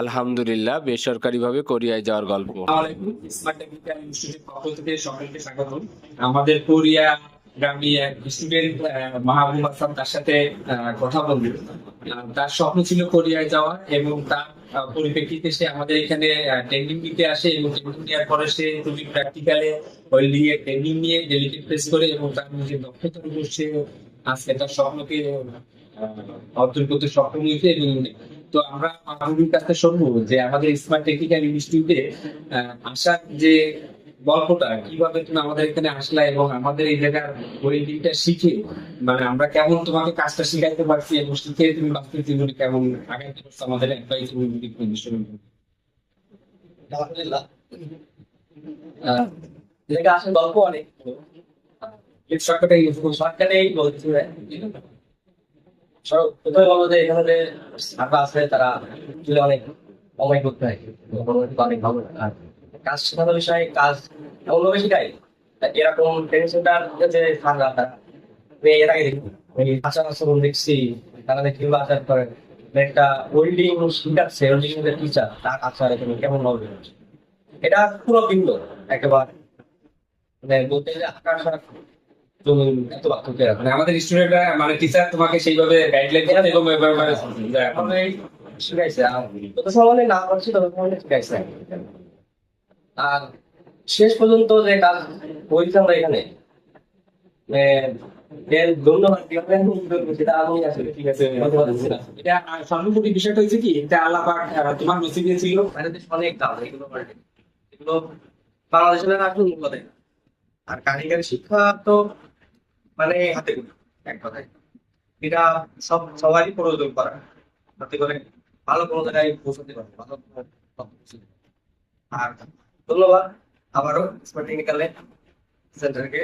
আলহামদুলিল্লাহ, বেসরকারিভাবে কোরিয়ায় যাওয়ার গল্প। আসসালামু আলাইকুম। স্মার্ট টেকনিক্যাল ইনস্টিটিউটের পক্ষ থেকে সকলকে স্বাগতম। আমাদের কোরিয়া গ্রামী এক স্টুডেন্ট মাহবুব হাসান, তার সাথে কথা বলবো। তার স্বপ্ন ছিল কোরিয়ায় যাওয়া এবং তার পরিপ্রেক্ষিতে সে আমাদের এখানে ট্রেনিং নিতে আসে এবং ট্রেনিং নেওয়ার পরে সে তুমি প্র্যাকটিক্যালে ওয়েল্ডিং এর ট্রেনিং নিয়ে ডেলিকেট ফেস করে এবং তার নিজের দক্ষতার উপর সে আজকে তার স্বপ্নকে অর্জন করতে সক্ষম হয়েছে। এবং তো আমরা মাহবুবের কাছে শুনবো যে আমাদের স্মার্ট টেকনিক্যাল ইনস্টিটিউটে আসার যে গল্পটা, কিভাবে তুমি আমাদের এখানে আসলা এবং আমাদের এই জায়গার ওয়েল্ডিংটা শিখে মানে আমরা কেমন তোমাকে কাজটা শিখাইতে পারছি এবং শিখে তুমি বাস্তব জীবনে কেমন আগাইতে পারছো, আমাদের অ্যাডভাইস এবং বিষয়। আলহামদুলিল্লাহ। এলাকা আসলে গল্প অনেক শর্টকাটেই বলছি। প্রথমে বলবো যে এখানে যে ছাত্র আছে তারা আসলে অনেক সময় করতে হয়, অনেক ভালো। আর কাজ শেখানোর বিষয়ে কাজ এমনভাবে শেখায় এরকম ট্রেনিং সেন্টার যে ছাত্ররা তারা আমি এর আগে দেখি আচার আচরণ দেখছি, তারা কিভাবে আচার করেন। একটা ওয়েল্ডিং শিখাচ্ছে, ওয়েল্ডিং এর টিচার তার আচার এখানে কেমন হবে, এটা পুরো ভিন্ন একেবারে। মানে বলতে গেলে আকাশ আর জমিন এত পার্থক্য এরকম। মানে আমাদের স্টুডেন্টরা মানে টিচার তোমাকে সেইভাবে গাইডলাইন করে এবং এভাবে শিখাইছে, আর যত সময় না পারছি তত সময় শিখাইছে। আর শেষ পর্যন্ত যে কাজ হয়েছে আমরা এখানে এর ধন্যবাদ কিভাবে সেটা আমি আসলে ঠিক আছে বলতে পারছি না। এটা সর্বোপরি বিষয়টা হয়েছে কি, এটা আল্লাহ পাক তোমার নসিবে ছিল। বাইরে দেশ অনেক কাজ এগুলো এগুলো বাংলাদেশের আসলে মূল্য দেয় না। আর কারিগরি শিক্ষা তো মানে হাতে গোনা এক কথায়। এটা সবারই প্রয়োজন করা, যাতে করে ভালো কোনো জায়গায় পৌঁছাতে পারে, ভালো কোনো লক্ষ্যে পৌঁছাতে পারে। আর ধন্যবাদ আবারও স্মার্ট টেকনিক্যাল সেন্টারকে